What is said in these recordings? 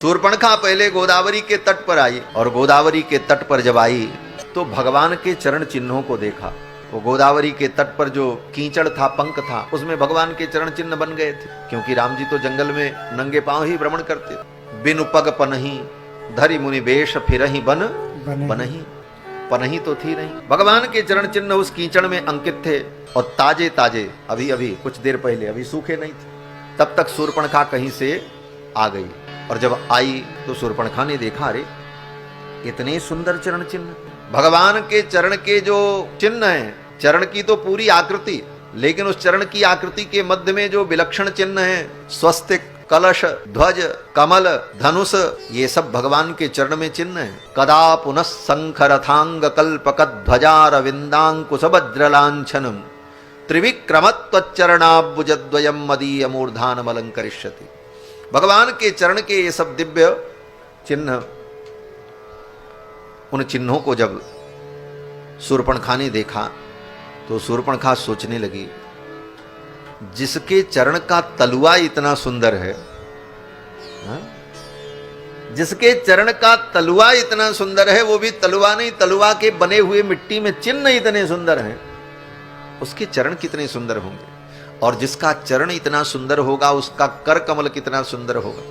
शूर्पणखा पहले गोदावरी के तट पर आई और गोदावरी के तट पर जब आई तो भगवान के चरण चिन्हों को देखा। वो गोदावरी के तट पर जो कीचड़ था, पंक था, उसमें भगवान के चरण चिन्ह बन गए थे, क्योंकि राम जी तो जंगल में नंगे पांव ही भ्रमण करते थे। बिनु पग पनही धरि मुनि बेश फिरहि बन बनही, पनही तो थी नहीं। भगवान के चरण चिन्ह उस कीचड़ में अंकित थे और ताजे ताजे अभी कुछ देर पहले अभी सूखे नहीं थे। तब तक शूर्पणखा कहीं से आ गई और जब आई तो शूर्पणखा ने देखा, अरे इतने सुंदर चरण चिन्ह, भगवान के चरण के जो चिन्ह हैं, चरण की तो पूरी आकृति, लेकिन उस चरण की आकृति के मध्य में जो विलक्षण चिन्ह है, स्वस्तिक, कलश, ध्वज, कमल, धनुष, ये सब भगवान के चरण में चिन्ह है। कदा पुनः शंख रथांग कल्पक ध्वजारविंदांकुश वज्रलांछनम त्रिविक्रमत्वच्चरणाब्बुजद्वयम मदीय मूर्धानम अलंकरिष्यति। भगवान के चरण के ये सब दिव्य चिन्ह, उन चिन्हों को जब शूर्पणखा ने देखा तो शूर्पणखा सोचने लगी, जिसके चरण का तलुआ इतना सुंदर है, जिसके चरण का तलुआ इतना सुंदर है, वो भी तलुआ नहीं, तलुआ के बने हुए मिट्टी में चिन्ह इतने सुंदर हैं, उसके चरण कितने सुंदर होंगे। और जिसका चरण इतना सुंदर होगा उसका कर कमल कितना सुंदर होगा,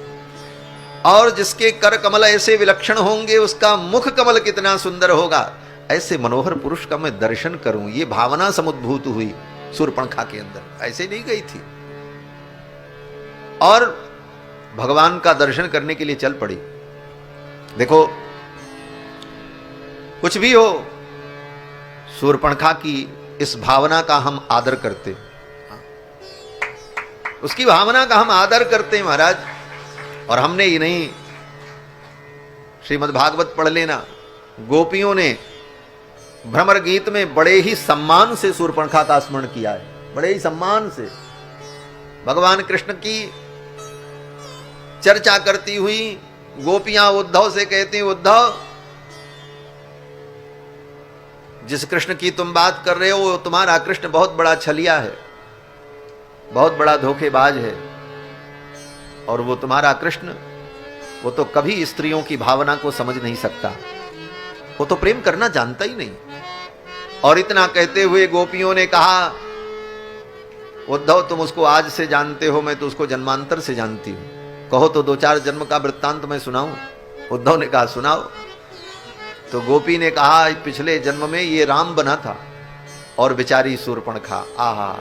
और जिसके कर कमल ऐसे विलक्षण होंगे उसका मुख कमल कितना सुंदर होगा। ऐसे मनोहर पुरुष का मैं दर्शन करूं, ये भावना समुद्भूत हुई शूर्पणखा के अंदर, ऐसे नहीं गई थी और भगवान का दर्शन करने के लिए चल पड़ी। देखो कुछ भी हो, शूर्पणखा की इस भावना का हम आदर करते, उसकी भावना का हम आदर करते हैं महाराज। और हमने ही नहीं, श्रीमद् भागवत पढ़ लेना, गोपियों ने भ्रमर गीत में बड़े ही सम्मान से शूर्पणखा का स्मरण किया है, बड़े ही सम्मान से। भगवान कृष्ण की चर्चा करती हुई गोपियां उद्धव से कहती हैं, उद्धव जिस कृष्ण की तुम बात कर रहे हो वो तुम्हारा कृष्ण बहुत बड़ा छलिया है, बहुत बड़ा धोखेबाज है, और वो तुम्हारा कृष्ण, वो तो कभी स्त्रियों की भावना को समझ नहीं सकता, वो तो प्रेम करना जानता ही नहीं। और इतना कहते हुए गोपियों ने कहा, उद्धव तुम उसको आज से जानते हो, मैं तो उसको जन्मांतर से जानती हूं, कहो तो 2-4 जन्म का वृत्तांत मैं सुनाऊं। उद्धव ने कहा सुनाओ। तो गोपी ने कहा, पिछले जन्म में ये राम बना था और बेचारी शूर्पणखा, आहा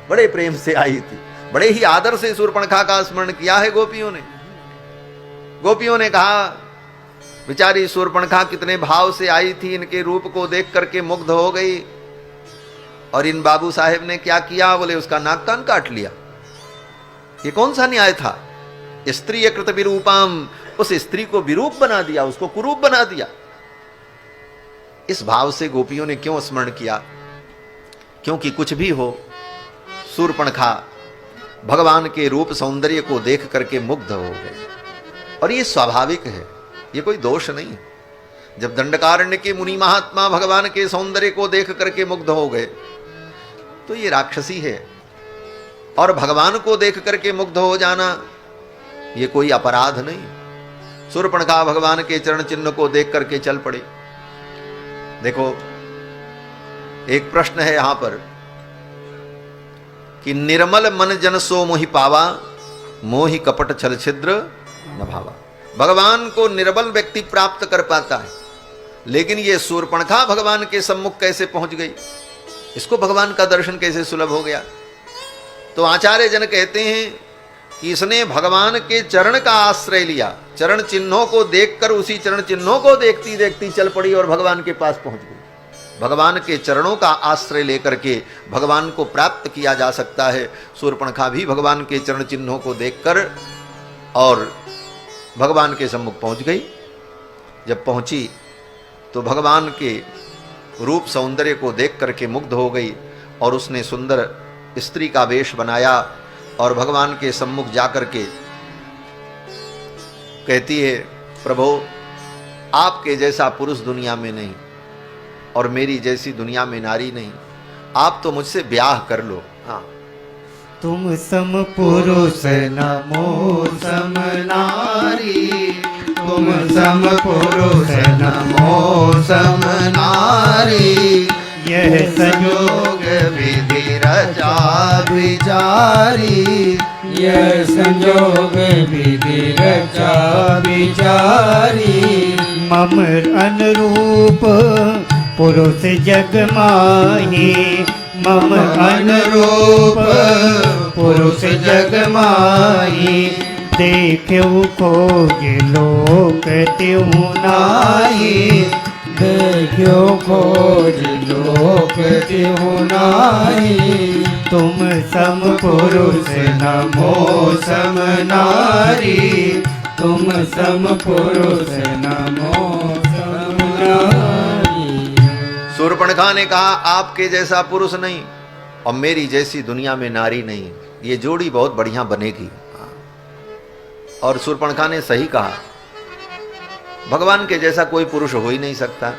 बड़े प्रेम से आई थी, बड़े ही आदर से शूर्पणखा का स्मरण किया है गोपियों ने। गोपियों ने कहा, बेचारी शूर्पणखा कितने भाव से आई थी, इनके रूप को देख करके मुग्ध हो गई, और इन बाबू साहेब ने क्या किया, बोले उसका नाक कान काट लिया। ये कौन सा न्याय था? स्त्री कृत विरूपाम, उस स्त्री को विरूप बना दिया, उसको कुरूप बना दिया। इस भाव से गोपियों ने क्यों स्मरण किया? क्योंकि कुछ भी हो, शूर्पणखा भगवान के रूप सौंदर्य को देख करके मुग्ध हो गए, और ये स्वाभाविक है, ये कोई दोष नहीं है। जब दंडकारण्य के मुनि महात्मा भगवान के सौंदर्य को देख करके मुग्ध हो गए तो ये राक्षसी है, और भगवान को देख करके मुग्ध हो जाना ये कोई अपराध नहीं। शूर्पणखा भगवान के चरण चिन्ह को देख करके चल पड़े। देखो एक प्रश्न है यहां पर कि निर्मल मन जन सो मोहि पावा, मोहि कपट छल छिद्र न भावा। भगवान को निर्बल व्यक्ति प्राप्त कर पाता है, लेकिन ये शूर्पणखा भगवान के सम्मुख कैसे पहुंच गई, इसको भगवान का दर्शन कैसे सुलभ हो गया? तो आचार्य जन कहते हैं कि इसने भगवान के चरण का आश्रय लिया, चरण चिन्हों को देखकर उसी चरण चिन्हों को देखती देखती चल पड़ी और भगवान के पास पहुंच गई। भगवान के चरणों का आश्रय लेकर के भगवान को प्राप्त किया जा सकता है। शूर्पणखा भी भगवान के चरण चिन्हों को देखकर और भगवान के सम्मुख पहुंच गई। जब पहुंची तो भगवान के रूप सौंदर्य को देख करके मुग्ध हो गई, और उसने सुंदर स्त्री का वेश बनाया और भगवान के सम्मुख जाकर के कहती है, प्रभु आपके जैसा पुरुष दुनिया में नहीं और मेरी जैसी दुनिया में नारी नहीं, आप तो मुझसे ब्याह कर लो। हाँ, तुम सम पुरुष न मोर सम नारी। तुम सम पुरुष नमो सम नारी, यह संयोग विधि रचा विचारी, यह संयोग विधि रचा विचारी। मम अनुरूप पुरुष जग माही, मम अनुरूप पुरुष जग माही, देखो खोज लोक त्यों नाहि, देखो खोज लोक त्यों नाहि। तुम सम पुरुष नमो सम नारी, तुम सम पुरुष नमो सम नारी। शूर्पणखा ने कहा आपके जैसा पुरुष नहीं और मेरी जैसी दुनिया में नारी नहीं, ये जोड़ी बहुत बढ़िया बनेगी। और शूर्पणखा ने सही कहा, भगवान के जैसा कोई पुरुष हो ही नहीं सकता।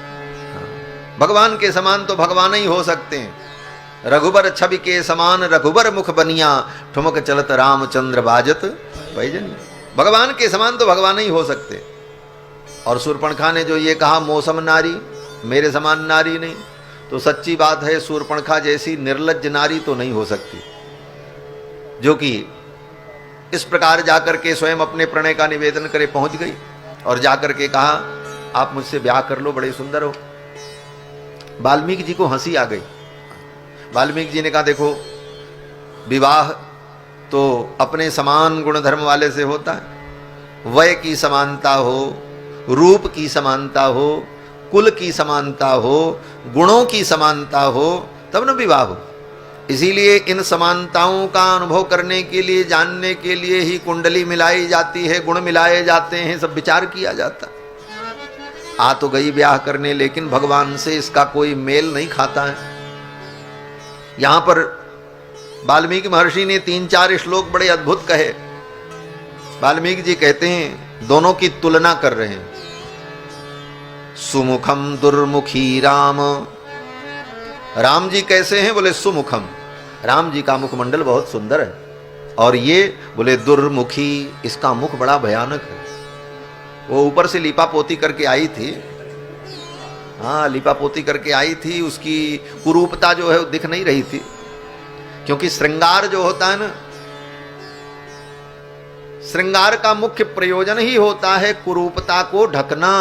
भगवान के समान तो भगवान ही हो सकते हैं। रघुबर छवि के समान रघुबर मुख बनिया, ठुमक चलत रामचंद्र बाजत पैजनिया। भगवान के समान तो भगवान ही हो सकते। और शूर्पणखा ने जो ये कहा मौसम नारी, मेरे समान नारी नहीं, तो सच्ची बात है शूर्पणखा जैसी निर्लज्ज नारी तो नहीं हो सकती, जो कि इस प्रकार जाकर के स्वयं अपने प्रणय का निवेदन करे पहुंच गई और जाकर के कहा आप मुझसे ब्याह कर लो, बड़े सुंदर हो। वाल्मीकि जी को हंसी आ गई। वाल्मीकि जी ने कहा देखो, विवाह तो अपने समान गुण धर्म वाले से होता है, वय की समानता हो, रूप की समानता हो, कुल की समानता हो, गुणों की समानता हो, तब न विवाह हो। इसीलिए इन समानताओं का अनुभव करने के लिए, जानने के लिए ही कुंडली मिलाई जाती है, गुण मिलाए जाते हैं, सब विचार किया जाता। आ तो गई ब्याह करने, लेकिन भगवान से इसका कोई मेल नहीं खाता है। यहां पर वाल्मीकि महर्षि ने 3-4 श्लोक बड़े अद्भुत कहे। वाल्मीकि जी कहते हैं, दोनों की तुलना कर रहे हैं। सुमुखम दुर्मुखी राम, राम जी कैसे हैं? बोले सुमुखम, राम जी का मुखमंडल बहुत सुंदर है। और ये बोले दुर्मुखी, इसका मुख बड़ा भयानक है। वो ऊपर से लीपा पोती करके आई थी, हाँ लीपा पोती करके आई थी, उसकी कुरूपता जो है वो दिख नहीं रही थी। क्योंकि श्रृंगार जो होता है ना, श्रृंगार का मुख्य प्रयोजन ही होता है कुरूपता को ढकना।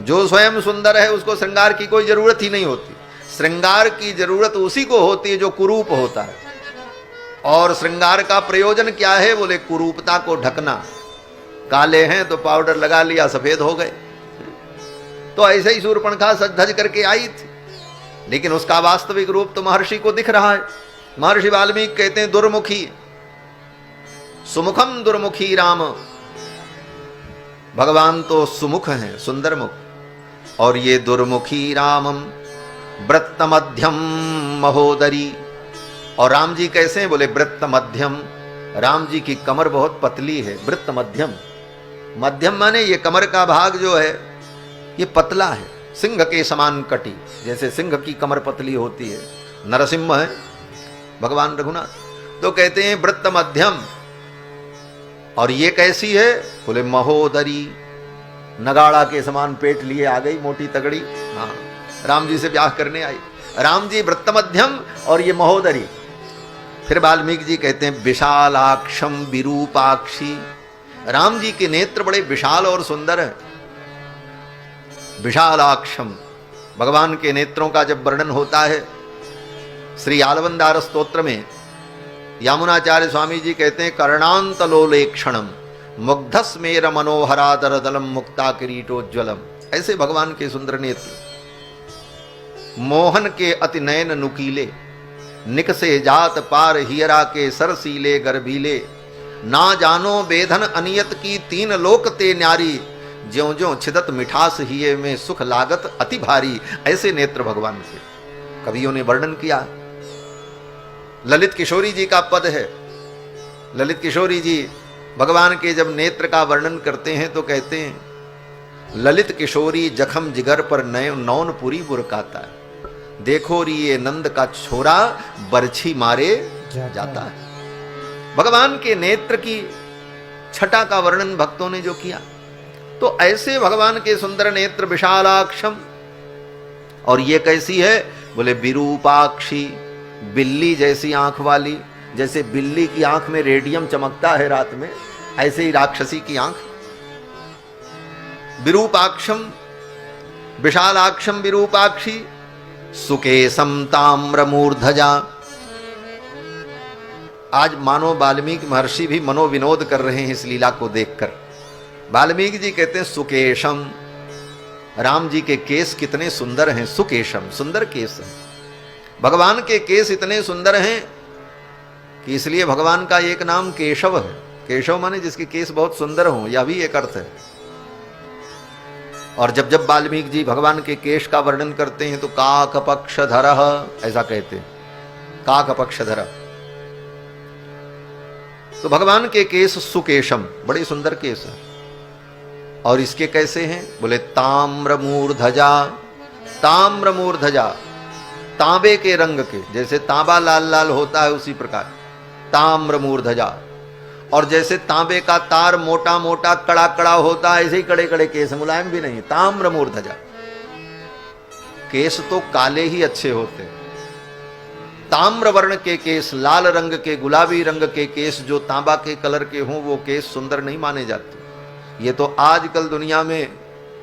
जो स्वयं सुंदर है उसको श्रृंगार की कोई जरूरत ही नहीं होती। श्रृंगार की जरूरत उसी को होती है जो कुरूप होता है। और श्रृंगार का प्रयोजन क्या है? बोले कुरूपता को ढकना। काले हैं तो पाउडर लगा लिया, सफेद हो गए। तो ऐसे ही शूर्पणखा सज धज करके आई थी, लेकिन उसका वास्तविक रूप तो महर्षि को दिख रहा है। महर्षि वाल्मीकि कहते हैं दुर्मुखी, सुमुखम दुर्मुखी राम, भगवान तो सुमुख हैं, सुंदर मुख। और ये दुर्मुखी रामम वृत्त मध्यम महोदरी। और राम जी कैसे हैं? बोले वृत्त मध्यम, राम जी की कमर बहुत पतली है। वृत्त मध्यम, मध्यम माने ये कमर का भाग जो है ये पतला है, सिंह के समान कटी, जैसे सिंह की कमर पतली होती है। नरसिंह है भगवान रघुनाथ। तो कहते हैं वृत्त मध्यम। और ये कैसी है? बोले महोदरी, नगाड़ा के समान पेट लिए आ गई, मोटी तगड़ी। हाँ, राम जी से ब्याह करने आई। राम जी वृत्त मध्यम और ये महोदरी। फिर वाल्मीकि जी कहते हैं विशालाक्षम विरूपाक्षी, राम जी के नेत्र बड़े विशाल और सुंदर है। विशालाक्षम, भगवान के नेत्रों का जब वर्णन होता है श्री आलवंदार स्तोत्र में, यामुनाचार्य स्वामी जी कहते हैं कर्णांतलोलेक्षणम मुग्धस्मेर मनोहरादर दलम मुक्ता किरीटोज्ज्वलम। ऐसे भगवान के सुंदर नेत्र, मोहन के अति नयन नुकीले, निकसे जात पार हियरा के सरसीले गर्भीले, ना जानो बेधन अनियत की तीन लोक ते न्यारी, ज्यों ज्यों छिदत मिठास हिये में सुख लागत अति भारी। ऐसे नेत्र भगवान के कवियों ने वर्णन किया। ललित किशोरी जी का पद है। ललित किशोरी जी भगवान के जब नेत्र का वर्णन करते हैं तो कहते हैं, ललित किशोरी जखम जिगर पर नौनपुरी बुरकाता है, देखो री ये नंद का छोरा बरछी मारे जाता है। भगवान के नेत्र की छटा का वर्णन भक्तों ने जो किया, तो ऐसे भगवान के सुंदर नेत्र विशालाक्षम। और ये कैसी है? बोले विरूपाक्षी, बिल्ली जैसी आंख वाली। जैसे बिल्ली की आंख में रेडियम चमकता है रात में, ऐसे ही राक्षसी की आंख। विरूपाक्षम, विशालाक्षम विरूपाक्षी, सुकेशम ताम्र मूर्धजा। आज मानो वाल्मीकि महर्षि भी मनोविनोद कर रहे हैं इस लीला को देखकर। वाल्मीकि जी कहते हैं सुकेशम, राम जी के केस कितने सुंदर हैं। सुकेशम, सुंदर केस हैं। भगवान के केस इतने सुंदर हैं कि इसलिए भगवान का एक नाम केशव है। केशव माने जिसके केस बहुत सुंदर हों, यह भी एक अर्थ है। और जब जब वाल्मीकि जी भगवान के केश का वर्णन करते हैं तो काकपक्षधरः ऐसा कहते हैं, काकपक्षधर। तो भगवान के केस सुकेशम, बड़े सुंदर केस है। और इसके कैसे हैं? बोले ताम्रमूर्धजा। ताम्रमूर्धजा, तांबे के रंग के, जैसे तांबा लाल लाल होता है उसी प्रकार ताम्रमूर्धजा। और जैसे तांबे का तार मोटा मोटा कड़ा कड़ा होता है, ऐसे ही कड़े कड़े केस, मुलायम भी नहीं। ताम्रमूर्धजा, केस तो काले ही अच्छे होते हैं। ताम्र वर्ण के केस, लाल रंग के, गुलाबी रंग के केस जो तांबा के कलर के हों, वो केस सुंदर नहीं माने जाते। ये तो आजकल दुनिया में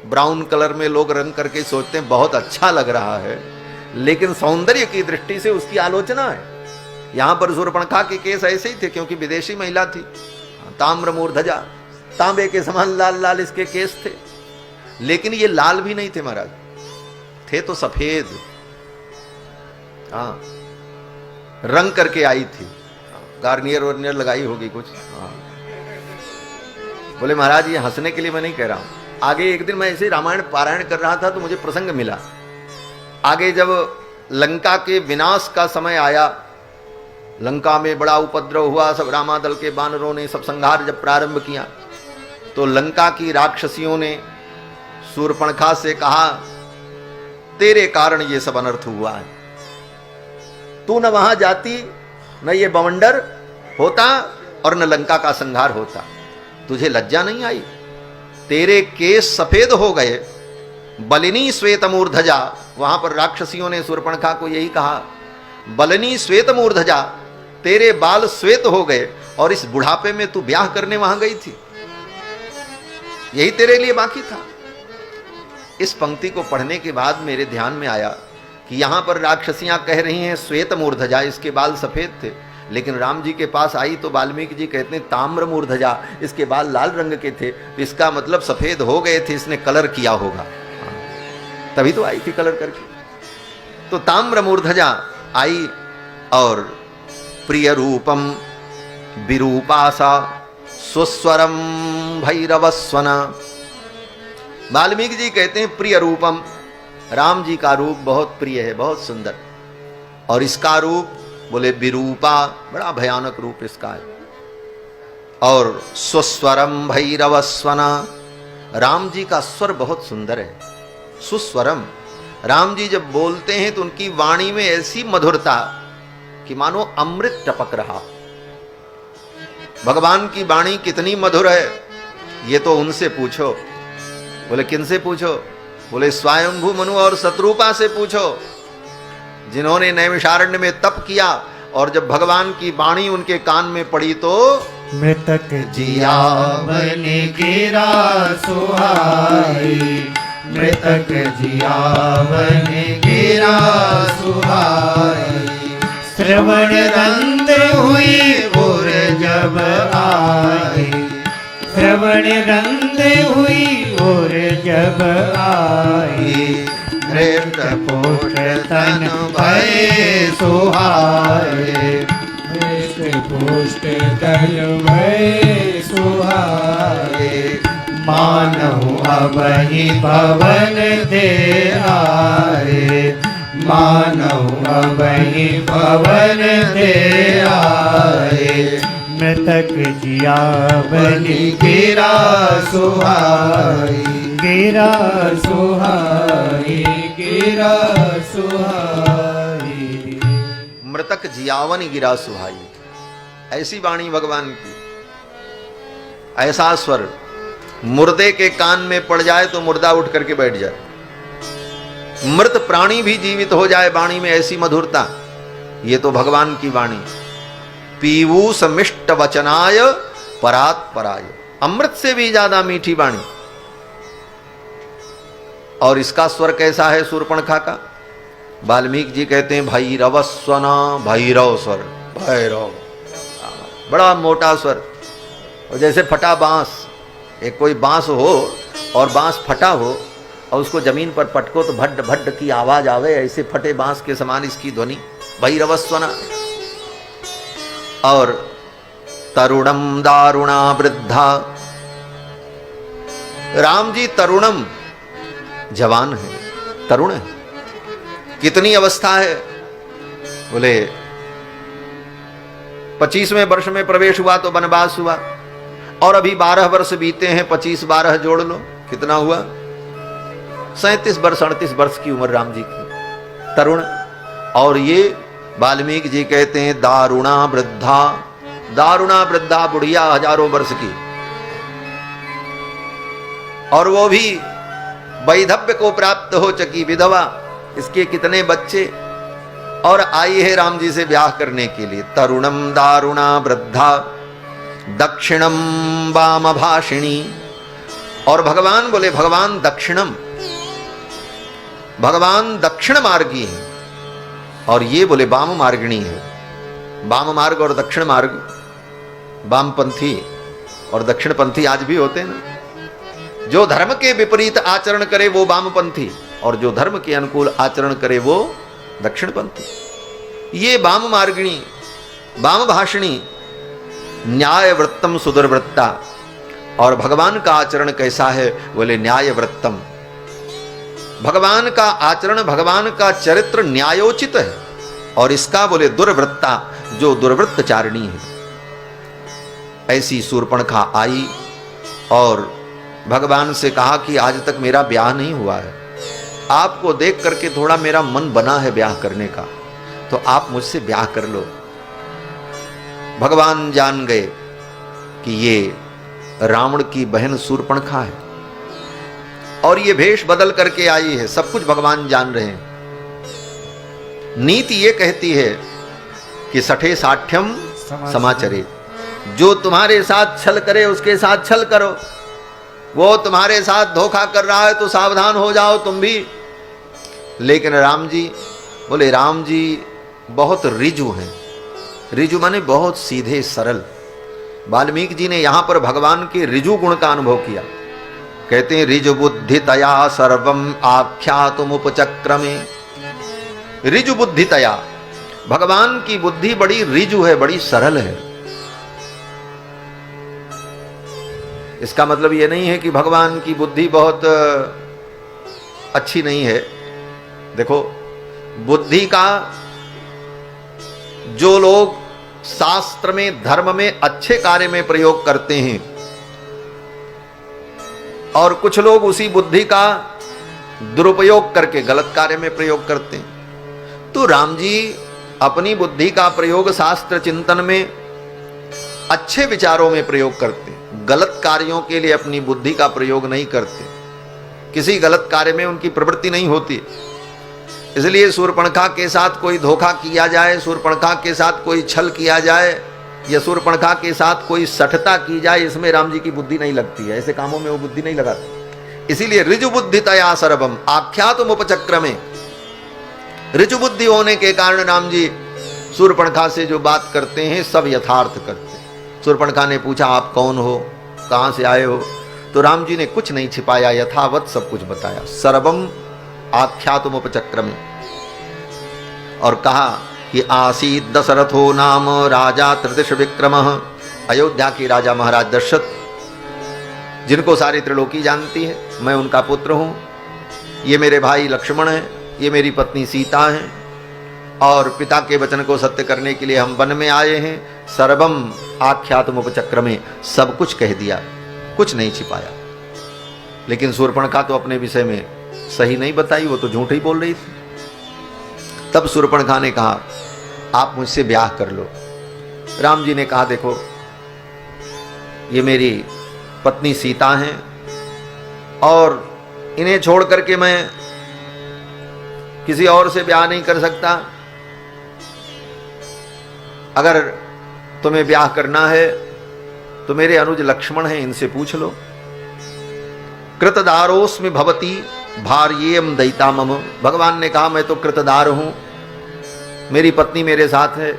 ब्राउन कलर में लोग रंग करके सोचते हैं बहुत अच्छा लग रहा है, लेकिन सौंदर्य की दृष्टि से उसकी आलोचना है। यहां पर शूर्पणखा के केस ऐसे ही थे क्योंकि विदेशी महिला थी। ताम्रमूर्धजा, तांबे के समान लाल लाल इसके केस थे। लेकिन ये लाल भी नहीं थे महाराज, थे तो सफेद। हाँ, रंग करके आई थी, गार्नियर वर्नियर लगाई होगी कुछ। हाँ, बोले महाराज ये हंसने के लिए मैं नहीं कह रहा हूं। आगे एक दिन मैं ऐसे रामायण पारायण कर रहा था तो मुझे प्रसंग मिला। आगे जब लंका के विनाश का समय आया, लंका में बड़ा उपद्रव हुआ, सब रामादल के बानरों ने सब संहार जब प्रारंभ किया, तो लंका की राक्षसियों ने शूर्पणखा से कहा तेरे कारण ये सब अनर्थ हुआ है। तू न वहां जाती, न ये बवंडर होता और न लंका का संहार होता। तुझे लज्जा नहीं आई? तेरे केस सफेद हो गए, बलिनी श्वेतमूर्धजा। वहां पर राक्षसियों ने शूर्पणखा को यही कहा, बलिनी श्वेतमूर्धजा, तेरे बाल श्वेत हो गए और इस बुढ़ापे में तू ब्याह करने वहां गई थी, यही तेरे लिए बाकी था। इस पंक्ति को पढ़ने के बाद मेरे ध्यान में आया कि यहां पर राक्षसियां कह रही हैं श्वेतमूर्धजा, इसके बाल सफेद थे। लेकिन राम जी के पास आई तो वाल्मीकि जी कहते हैं ताम्रमूर्धजा, इसके बाल लाल रंग के थे, तो इसका मतलब सफेद हो गए थे, इसने कलर किया होगा, तभी तो आई थी कलर करके। तो ताम्रमूर्धजा आई और प्रिय रूपम विरूपासा सुस्वरम भैरवस्वना। वाल्मीकि जी कहते हैं प्रिय रूपम, राम जी का रूप बहुत प्रिय है, बहुत सुंदर। और इसका रूप बोले विरूपा, बड़ा भयानक रूप इसका है। और सुस्वरम भैरवस्वना, राम जी का स्वर बहुत सुंदर है। सुस्वरम, राम जी जब बोलते हैं तो उनकी वाणी में ऐसी मधुरता कि मानो अमृत टपक रहा। भगवान की वाणी कितनी मधुर है ये तो उनसे पूछो। बोले किनसे पूछो? बोले स्वयंभू मनु और शत्रुपा से पूछो, जिन्होंने नैमिषारण्य में तप किया और जब भगवान की वाणी उनके कान में पड़ी तो मृतक जियावन गिरा सुहाई, मृतक जियावन गिरा सुहाई। श्रवण रंग हुई और जब आई, श्रवण रंग हुई और जब आई। हृत पोष तन भय सुहाए, हृत पोष तन भय सुहाए। मानव अबहि भवन दे आए, मानव अबहि भवन दे आए। मृतक जियावनि गिरा सुहाई, गिरा सुहाई, गिरा सुहाई। मृतक जियावन गिरा सुहाई, ऐसी वाणी भगवान की, ऐसा स्वर। मुर्दे के कान में पड़ जाए तो मुर्दा उठ करके बैठ जाए, मृत प्राणी भी जीवित हो जाए, वाणी में ऐसी मधुरता। ये तो भगवान की वाणी। पीवू समिष्ट वचनाय परात पराय, अमृत से भी ज्यादा मीठी वाणी। और इसका स्वर कैसा है शूर्पणखा का? वाल्मीकि जी कहते हैं भैरव स्वना, भैरव स्वर, भैरव, बड़ा मोटा स्वर। और जैसे फटा बांस, एक कोई बांस हो और बांस फटा हो और उसको जमीन पर पटको तो भड्ड भड्ड की आवाज आवे, ऐसे फटे बांस के समान इसकी ध्वनि, भैरव स्वना। और तरुणम दारुणा वृद्धा, राम जी तरुणम जवान है, तरुण है। कितनी अवस्था है? बोले 25वें वर्ष में प्रवेश हुआ तो वनवास हुआ, और अभी 12 वर्ष बीते हैं, 25-12 जोड़ लो, कितना हुआ? 37 वर्ष 38 वर्ष की उम्र राम जी की, तरुण। और ये वाल्मीकि जी कहते हैं दारुणा वृद्धा, दारुणा वृद्धा, बुढ़िया हजारों वर्ष की, और वो भी वैधव्य को प्राप्त हो चकी विधवा। इसके कितने बच्चे, और आई है राम जी से ब्याह करने के लिए। तरुणम दारुणा वृद्धा दक्षिणम वाम भाषिणी। और भगवान बोले, भगवान दक्षिणम, भगवान दक्षिण मार्गी है, और ये बोले वाम मार्गिणी है। वाम मार्ग और दक्षिण मार्ग, वामपंथी और दक्षिणपंथी आज भी होते हैं ना। जो धर्म के विपरीत आचरण करे वो वामपंथी, और जो धर्म के अनुकूल आचरण करे वो दक्षिणपंथी। ये वाम मार्गिणी, वाम भाषिणी, न्याय वृत्तम सुदुर्वृत्ता। और भगवान का आचरण कैसा है? बोले न्याय वृत्तम, भगवान का आचरण, भगवान का चरित्र न्यायोचित है। और इसका बोले दुर्वृत्ता, जो दुर्वृत्तचारिणी है। ऐसी शूर्पणखा आई और भगवान से कहा कि आज तक मेरा ब्याह नहीं हुआ है, आपको देख करके थोड़ा मेरा मन बना है ब्याह करने का, तो आप मुझसे ब्याह कर लो। भगवान जान गए कि ये रावण की बहन शूर्पणखा है, और ये भेष बदल करके आई है। सब कुछ भगवान जान रहे हैं। नीति ये कहती है कि सठे साठ्यम समाचरे, जो तुम्हारे साथ छल करे उसके साथ छल करो। वो तुम्हारे साथ धोखा कर रहा है तो सावधान हो जाओ तुम भी। लेकिन राम जी बोले, राम जी बहुत रिजु हैं। रिजु माने बहुत सीधे सरल। वाल्मीकि जी ने यहां पर भगवान के रिजु गुण का अनुभव किया। कहते हैं रिजु बुद्धि तया सर्वम आख्यातुम उपचक्रमे। रिजु बुद्धि तया, भगवान की बुद्धि बड़ी रिजु है, बड़ी सरल है। इसका मतलब यह नहीं है कि भगवान की बुद्धि बहुत अच्छी नहीं है। देखो, बुद्धि का जो लोग शास्त्र में, धर्म में, अच्छे कार्य में प्रयोग करते हैं, और कुछ लोग उसी बुद्धि का दुरुपयोग करके गलत कार्य में प्रयोग करते हैं। तो राम जी अपनी बुद्धि का प्रयोग शास्त्र चिंतन में, अच्छे विचारों में प्रयोग करते हैं। गलत कार्यों के लिए अपनी बुद्धि का प्रयोग नहीं करते। किसी गलत कार्य में उनकी प्रवृत्ति नहीं होती। इसलिए शूर्पणखा के साथ कोई धोखा किया जाए, शूर्पणखा के साथ कोई छल किया जाए, या शूर्पणखा के साथ कोई सठता की जाए, इसमें राम जी की बुद्धि नहीं लगती है। ऐसे कामों में वो बुद्धि नहीं लगाती। इसीलिए ऋजु बुद्धि तया सर्वम आख्यातुम उपचक्रमे। ऋजु बुद्धि होने के कारण राम जी शूर्पणखा से जो बात करते हैं सब यथार्थ करते हैं। शूर्पणखा ने पूछा, आप कौन हो, कहां से आए हो? तो राम जी ने कुछ नहीं छिपाया, यथावत सब कुछ बताया। सर्वम आख्यातुम उपचक्रमे। और कहा कि आसीत दशरथो नाम राजा त्रिदिश विक्रमः। अयोध्या के राजा महाराज दशरथ, जिनको सारी त्रिलोकी जानती है, मैं उनका पुत्र हूं। ये मेरे भाई लक्ष्मण हैं, ये मेरी पत्नी सीता हैं, और पिता के वचन को सत्य करने के लिए हम वन में आए हैं। सर्वम आख्यातुम उपचक्रमे, सब कुछ कह दिया, कुछ नहीं छिपाया। लेकिन शूर्पणखा तो अपने विषय में सही नहीं बताई, वो तो झूठ ही बोल रही थी। तब शूर्पणखा ने कहा, आप मुझसे ब्याह कर लो। राम जी ने कहा, देखो ये मेरी पत्नी सीता हैं, और इन्हें छोड़ करके मैं किसी और से ब्याह नहीं कर सकता। अगर तुम्हें ब्याह करना है तो मेरे अनुज लक्ष्मण हैं, इनसे पूछ लो। कृतदारोस्मि भवती भार्येयं दयिता मम। भगवान ने कहा मैं तो कृतदार हूं, मेरी पत्नी मेरे साथ है।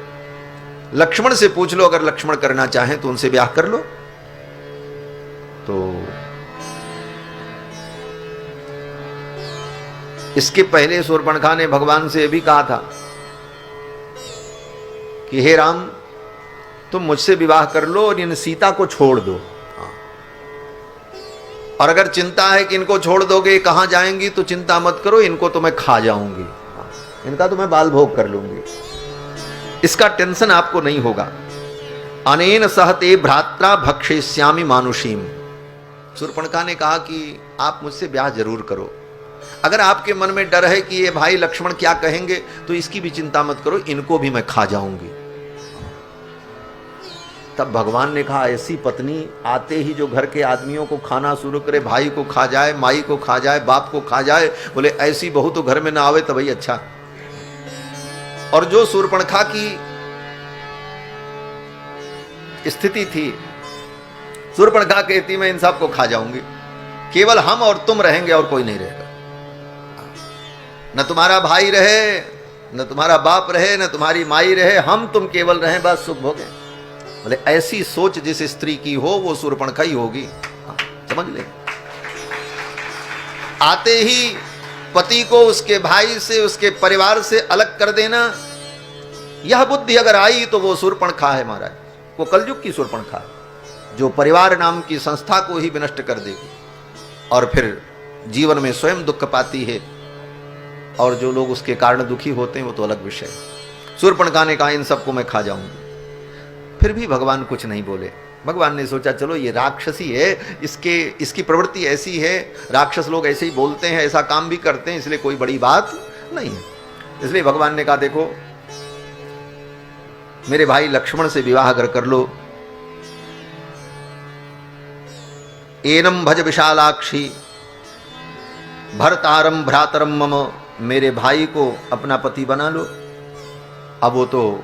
लक्ष्मण से पूछ लो, अगर लक्ष्मण करना चाहें तो उनसे ब्याह कर लो। तो इसके पहले शूर्पणखा ने भगवान से यह भी कहा था कि हे राम, तुम मुझसे विवाह कर लो और इन सीता को छोड़ दो। और अगर चिंता है कि इनको छोड़ दोगे कहां जाएंगी, तो चिंता मत करो, इनको तो मैं खा जाऊंगी, इनका तो मैं बाल भोग कर लूंगी, इसका टेंशन आपको नहीं होगा। अनेन सहते भ्रात्रा भक्षयिष्यामि मानुषीम। शूर्पणखा ने कहा कि आप मुझसे ब्याह जरूर करो। अगर आपके मन में डर है कि ये भाई लक्ष्मण क्या कहेंगे, तो इसकी भी चिंता मत करो, इनको भी मैं खा जाऊंगी। तब भगवान ने कहा ऐसी पत्नी आते ही जो घर के आदमियों को खाना शुरू करे, भाई को खा जाए, माई को खा जाए, बाप को खा जाए, बोले ऐसी बहू तो घर में ना आवे तभी अच्छा। और जो शूर्पणखा की स्थिति थी, शूर्पणखा कहती मैं इन सब को खा जाऊंगी, केवल हम और तुम रहेंगे और कोई नहीं रहेगा। न तुम्हारा भाई रहे, न तुम्हारा बाप रहे, न तुम्हारी माई रहे, हम तुम केवल रहें, बस सुख भोगें। बोले ऐसी सोच जिस स्त्री की हो वो शूर्पणखा ही होगी। समझ ले, आते ही पति को उसके भाई से, उसके परिवार से अलग कर देना, यह बुद्धि अगर आई तो वो शूर्पणखा है महाराज। वो कलयुग की शूर्पणखा है जो परिवार नाम की संस्था को ही विनष्ट कर देगी और फिर जीवन में स्वयं दुख पाती है, और जो लोग उसके कारण दुखी होते हैं वो तो अलग विषय है। शूर्पणखा ने कहा इन सबको मैं खा जाऊंगी। फिर भी भगवान कुछ नहीं बोले। भगवान ने सोचा चलो ये राक्षसी है, इसकी प्रवृत्ति ऐसी है, राक्षस लोग ऐसे ही बोलते हैं, ऐसा काम भी करते हैं, इसलिए कोई बड़ी बात नहीं है। इसलिए भगवान ने कहा देखो मेरे भाई लक्ष्मण से विवाह अगर कर लो, एनम भज विशालाक्षी भरतारम भ्रातरम मम। मेरे भाई को अपना पति बना लो। अब वो तो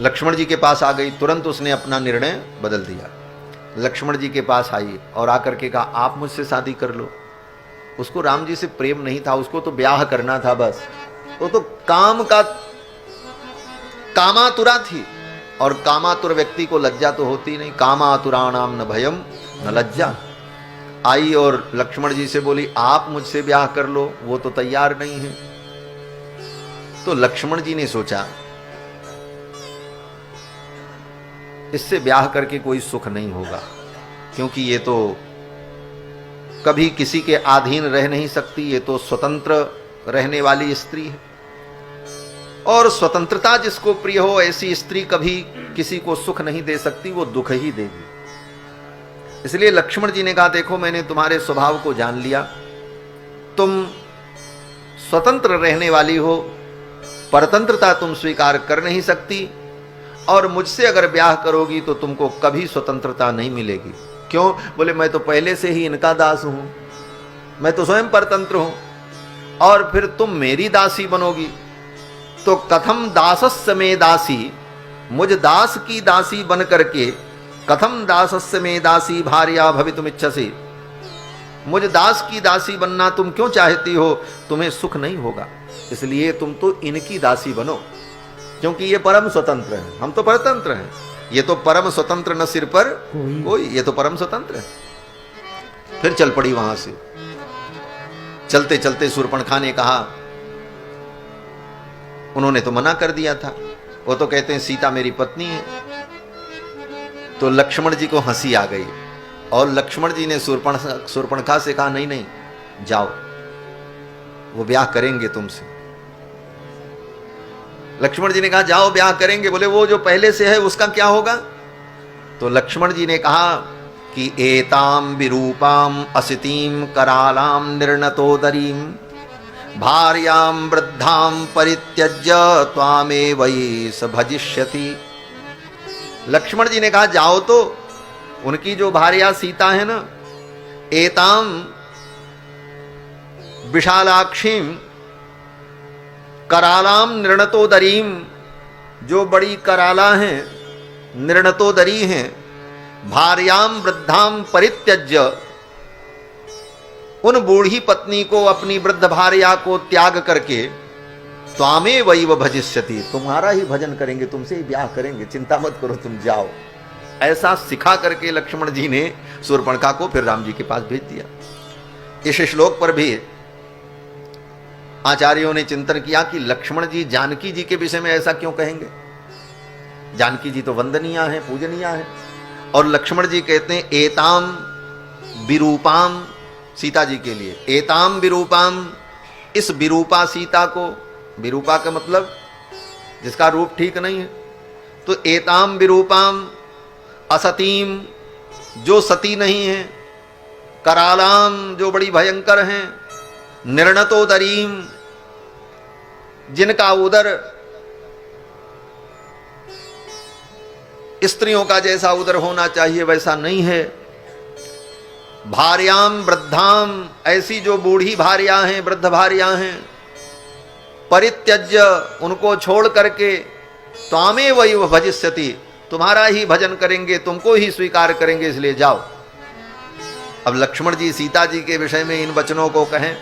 लक्ष्मण जी के पास आ गई, तुरंत उसने अपना निर्णय बदल दिया। लक्ष्मण जी के पास आई और आकर के कहा आप मुझसे शादी कर लो। उसको राम जी से प्रेम नहीं था, उसको तो ब्याह करना था बस। वो तो कामातुरा थी, और कामातुर व्यक्ति को लज्जा तो होती नहीं। कामातुराणाम न भयम न लज्जा। आई और लक्ष्मण जी से बोली आप मुझसे ब्याह कर लो, वो तो तैयार नहीं है। तो लक्ष्मण जी ने सोचा इससे ब्याह करके कोई सुख नहीं होगा, क्योंकि ये तो कभी किसी के अधीन रह नहीं सकती, ये तो स्वतंत्र रहने वाली स्त्री है, और स्वतंत्रता जिसको प्रिय हो ऐसी स्त्री कभी किसी को सुख नहीं दे सकती, वो दुख ही देगी। इसलिए लक्ष्मण जी ने कहा देखो मैंने तुम्हारे स्वभाव को जान लिया, तुम स्वतंत्र रहने वाली हो, परतंत्रता तुम स्वीकार कर नहीं सकती, और मुझसे अगर ब्याह करोगी तो तुमको कभी स्वतंत्रता नहीं मिलेगी। क्यों? बोले मैं तो पहले से ही इनका दास हूं, मैं तो स्वयं परतंत्र हूं, और फिर तुम मेरी दासी बनोगी तो कथम दासस्य में दासी, मुझ दास की दासी बन करके कथम दासस्य में दासी भार्या भवितुमिच्छसि। मुझ दास की दासी बनना तुम क्यों चाहती हो? तुम्हें सुख नहीं होगा, इसलिए तुम तो इनकी दासी बनो, क्योंकि ये परम स्वतंत्र है, हम तो परतंत्र हैं। ये तो परम स्वतंत्र न सिर पर कोई, ये तो परम स्वतंत्र है। फिर चल पड़ी वहां से। चलते चलते शूर्पणखा ने कहा, उन्होंने तो मना कर दिया था, वो तो कहते हैं सीता मेरी पत्नी है। तो लक्ष्मण जी को हंसी आ गई, और लक्ष्मण जी ने शूर्पणखा से कहा नहीं नहीं जाओ, वो ब्याह करेंगे तुमसे। लक्ष्मण जी ने कहा जाओ ब्याह करेंगे। बोले वो जो पहले से है उसका क्या होगा? तो लक्ष्मण जी ने कहा कि एताम विरूपाम असितीम करालाम निर्णतोदरीम भार्याम वृद्धाम परित्यज्य त्वामेवै स भजिष्यति। लक्ष्मण जी ने कहा जाओ तो, उनकी जो भार्या सीता है ना, एताम विशालाक्षीम करालाम निर्णतोदरीम, जो बड़ी कराला हैं, निर्णतोदरी हैं, भार्याम वृद्धाम परित्यज्य, उन बूढ़ी पत्नी को, अपनी वृद्ध भार्या को त्याग करके, त्वामे वैव भजिष्यति, तुम्हारा ही भजन करेंगे, तुमसे ही ब्याह करेंगे, चिंता मत करो, तुम जाओ। ऐसा सिखा करके लक्ष्मण जी ने शूर्पणखा को फिर राम जी के पास भेज दिया। इस श्लोक पर भी आचार्यों ने चिंतन किया कि लक्ष्मण जी जानकी जी के विषय में ऐसा क्यों कहेंगे। जानकी जी तो वंदनीय है, पूजनीय है, और लक्ष्मण जी कहते हैं एताम विरूपाम, सीता जी के लिए एताम विरूपाम, इस विरूपा सीता को, विरूपा का मतलब जिसका रूप ठीक नहीं है, तो एताम विरूपाम असतीम, जो सती नहीं है, करालाम, जो बड़ी भयंकर हैं, निर्णतोदरीम, जिनका उदर स्त्रियों का जैसा उदर होना चाहिए वैसा नहीं है, भार्याम वृद्धाम, ऐसी जो बूढ़ी भार्या हैं, वृद्ध भार्या हैं, परित्यज्य, उनको छोड़ करके, त्वामे वैव भजिष्यति, तुम्हारा ही भजन करेंगे, तुमको ही स्वीकार करेंगे, इसलिए जाओ। अब लक्ष्मण जी सीता जी के विषय में इन वचनों को कहें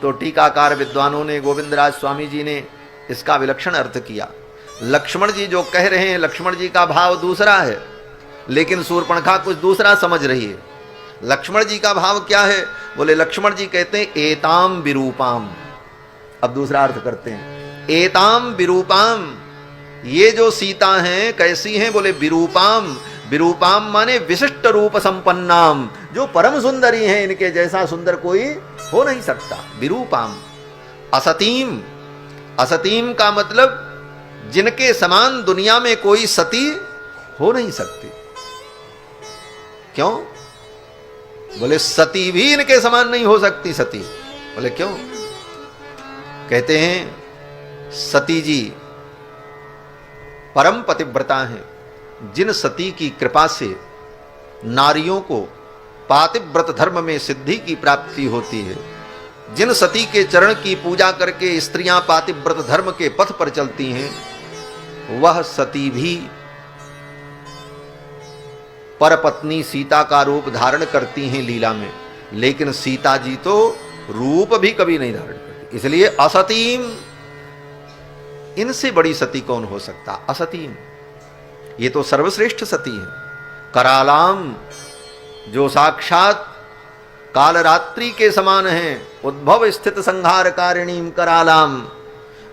तो टीकाकार विद्वानों ने, गोविंदराज स्वामी जी ने इसका विलक्षण अर्थ किया। लक्ष्मण जी जो कह रहे हैं, लक्ष्मण जी का भाव दूसरा है, लेकिन शूर्पणखा कुछ दूसरा समझ रही है। लक्ष्मण जी का भाव क्या है? बोले लक्ष्मण जी कहते हैं एताम विरूपाम। अब दूसरा अर्थ करते हैं, एताम विरूपाम, ये जो सीता हैं कैसी हैं? बोले विरूपाम, विरूपाम माने विशिष्ट रूप संपन्नाम, जो परम सुंदरी हैं, इनके जैसा सुंदर कोई हो नहीं सकता। विरूपाम असतीम, असतीम का मतलब जिनके समान दुनिया में कोई सती हो नहीं सकती। क्यों? बोले सती भी इनके समान नहीं हो सकती सती। बोले क्यों? कहते हैं सती जी परम पतिव्रता हैं, जिन सती की कृपा से नारियों को पातिव्रत धर्म में सिद्धि की प्राप्ति होती है, जिन सती के चरण की पूजा करके स्त्रियां पातिव्रत धर्म के पथ पर चलती हैं, वह सती भी परपत्नी सीता का रूप धारण करती हैं लीला में, लेकिन सीता जी तो रूप भी कभी नहीं धारण करती। इसलिए असतीम, इनसे बड़ी सती कौन हो सकता? असतीम, ये तो सर्वश्रेष्ठ सती है। करालाम, जो साक्षात कालरात्रि के समान है, उद्भव स्थित संहार कारिणीम करालाम,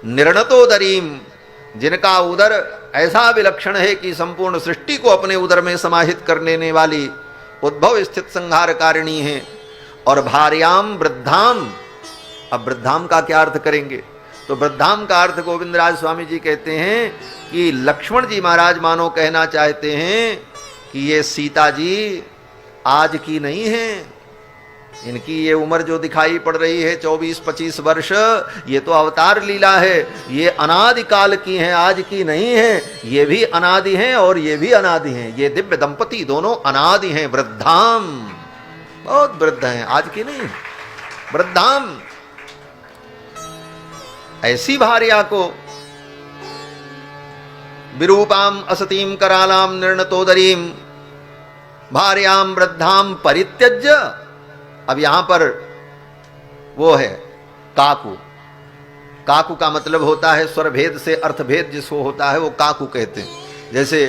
निर्णतोदरीम, जिनका उदर ऐसा विलक्षण है कि संपूर्ण सृष्टि को अपने उदर में समाहित करने वाली उद्भव स्थित संहार कारिणी है। और भार्याम वृद्धाम, अब वृद्धाम का क्या अर्थ करेंगे? तो वृद्धाम का अर्थ गोविंदराज स्वामी जी कहते हैं कि लक्ष्मण जी महाराज मानो कहना चाहते हैं कि ये सीता जी आज की नहीं है, इनकी ये उम्र जो दिखाई पड़ रही है 24-25 वर्ष, ये तो अवतार लीला है, ये अनादि काल की हैं, आज की नहीं है। ये भी अनादि हैं और ये भी अनादि हैं, ये दिव्य दंपति दोनों अनादि हैं। वृद्धाम, बहुत वृद्ध हैं, आज की नहीं, वृद्धाम, ऐसी भार्या को विरूपाम असतीम करालाम निर्णतोदरीम भार्याम वृद्धाम परित्यज्य। अब यहां पर वो है काकू, काकू का मतलब होता है स्वर भेद से अर्थ भेद जिसको होता है वो काकू कहते हैं। जैसे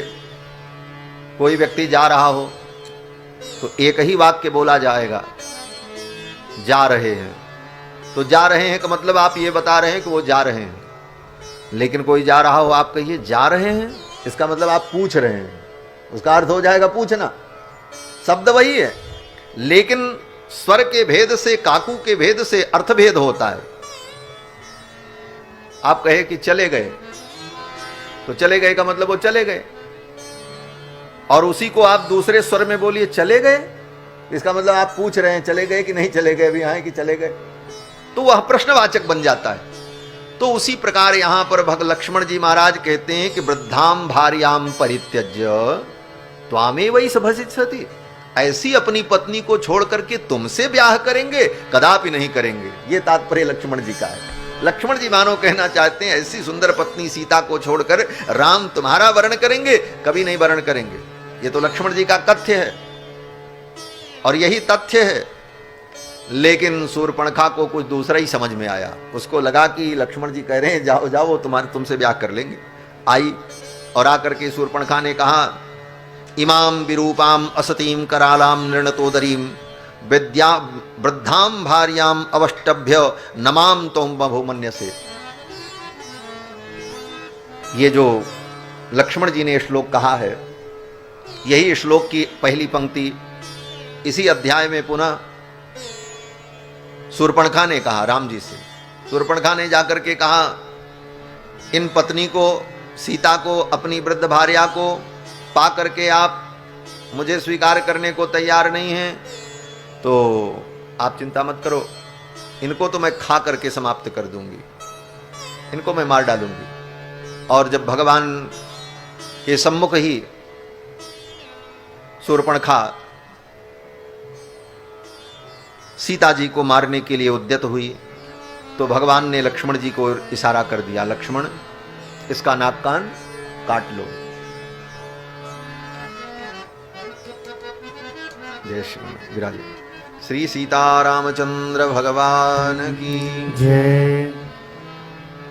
कोई व्यक्ति जा रहा हो तो एक ही वाक्य बोला जाएगा, जा रहे हैं, तो जा रहे हैं का मतलब आप ये बता रहे हैं कि वो जा रहे हैं। लेकिन कोई जा रहा हो, आप कहिए जा रहे हैं, इसका मतलब आप पूछ रहे हैं, उसका अर्थ हो जाएगा पूछना, शब्द वही है, लेकिन स्वर के भेद से, काकू के भेद से अर्थ भेद होता है। आप कहे कि चले गए, तो चले गए का मतलब वो चले गए, और उसी को आप दूसरे स्वर में बोलिए चले गए, इसका मतलब आप पूछ रहे हैं चले गए कि नहीं चले गए, अभी आए कि चले गए, तो वह प्रश्नवाचक बन जाता है। तो उसी प्रकार यहां पर भगत लक्ष्मण जी महाराज कहते हैं कि वृद्धाम भार्याम परित्यज्य, त्वामेव ही भजिष्यति, ऐसी अपनी पत्नी को छोड़ करके तुमसे ब्याह करेंगे, कदापि नहीं करेंगे। ये तात्पर्य लक्ष्मण जी का है। लक्ष्मण जी मानो कहना चाहते हैं ऐसी सुंदर पत्नी सीता को छोड़कर राम तुम्हारा वर्ण करेंगे, कभी नहीं वर्ण करेंगे। ये तो लक्ष्मण जी का कथ्य है और यही तथ्य है। लेकिन शूर्पणखा को कुछ दूसरा ही समझ में आया। उसको लगा कि लक्ष्मण जी कह रहे हैं जाओ जाओ, वो तुमसे ब्याह कर लेंगे। आई और आकर के शूर्पणखा ने कहा, इमाम विरूपाम असतीम करालाम निर्णतोदरीम विद्या वृद्धाम भार्याम अवष्टभ्य नमाम तोम बहुमन्य से। ये जो लक्ष्मण जी ने श्लोक कहा है, यही श्लोक की पहली पंक्ति इसी अध्याय में पुनः शूर्पणखा ने कहा राम जी से। शूर्पणखा ने जाकर के कहा, इन पत्नी को, सीता को, अपनी वृद्ध भार्या को पा करके आप मुझे स्वीकार करने को तैयार नहीं हैं, तो आप चिंता मत करो, इनको तो मैं खा करके समाप्त कर दूंगी, इनको मैं मार डालूंगी। और जब भगवान के सम्मुख ही शूर्पणखा सीता जी को मारने के लिए उद्यत हुई, तो भगवान ने लक्ष्मण जी को इशारा कर दिया, लक्ष्मण इसका नाक कान काट लो। जय श्री विराज श्री सीतारामचंद्र भगवान की जय।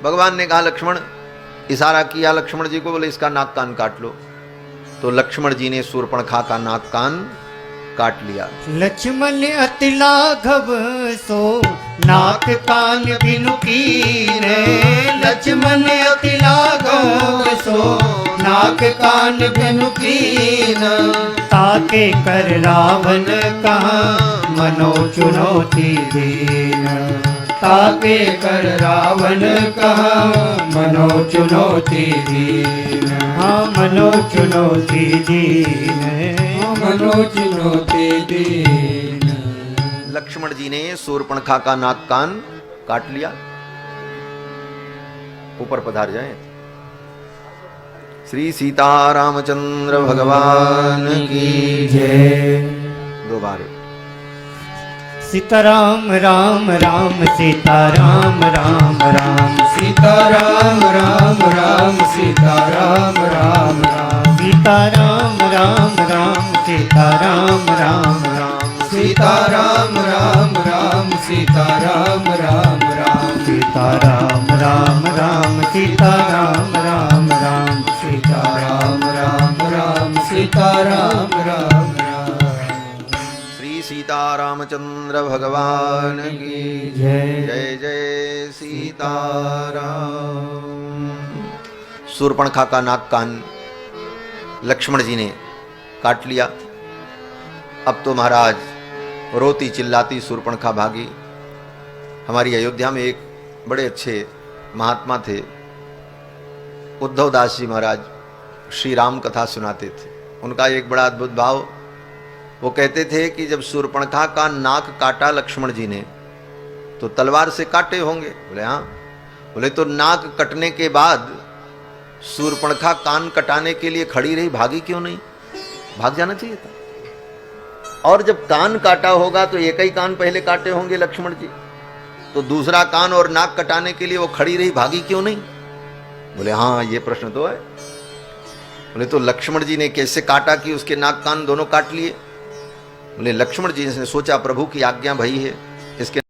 भगवान ने कहा लक्ष्मण, इशारा किया लक्ष्मण जी को, बोले इसका नाक कान काट लो। तो लक्ष्मण जी ने शूर्पणखा का नाक कान काट लिया। लक्ष्मण अति लाघव सो नाक कान बिनु कीन, लक्ष्मण अति लाघव सो नाक कान बिनु कीन, ताके कर रावण कहा मनो चुनौती दीन, ताके कर रावण कहा मनो चुनौती दीन, हाँ मनो चुनौती दीन, मनो चुनौती दीन। लक्ष्मण जी ने शूर्पणखा का नाक कान काट लिया। ऊपर पधार जाएं। श्री सीतारामचंद्र भगवान की जय। दो बार। सीताराम राम राम सीताराम राम राम सीताराम राम राम सीताराम राम राम सीताराम राम राम सीताराम राम राम सीताराम राम राम सीताराम राम राम सीताराम राम राम सीताराम राम राम सीताराम राम राम सीताराम राम श्री सीतारामचंद्र भगवान की जय। जय जय सीताराम। शूर्पणखा का नाक कान लक्ष्मण जी ने काट लिया। अब तो महाराज रोती चिल्लाती शूर्पणखा भागी। हमारी अयोध्या में एक बड़े अच्छे महात्मा थे, उद्धव दास जी महाराज, श्री राम कथा सुनाते थे। उनका एक बड़ा अद्भुत भाव, वो कहते थे कि जब शूर्पणखा का नाक काटा लक्ष्मण जी ने तो तलवार से काटे होंगे। बोले हाँ। बोले तो नाक कटने के बाद शूर्पणखा कान कटाने के लिए खड़ी रही, भागी क्यों नहीं? भाग जाना चाहिए था। और जब कान काटा होगा तो एक ही कान पहले काटे होंगे लक्ष्मण जी, तो दूसरा कान और नाक कटाने के लिए वो खड़ी रही, भागी क्यों नहीं? बोले हाँ ये प्रश्न तो है। बोले तो लक्ष्मण जी ने कैसे काटा कि उसके नाक कान दोनों काट लिए? बोले लक्ष्मण जी ने सोचा प्रभु की आज्ञा भई है, इसके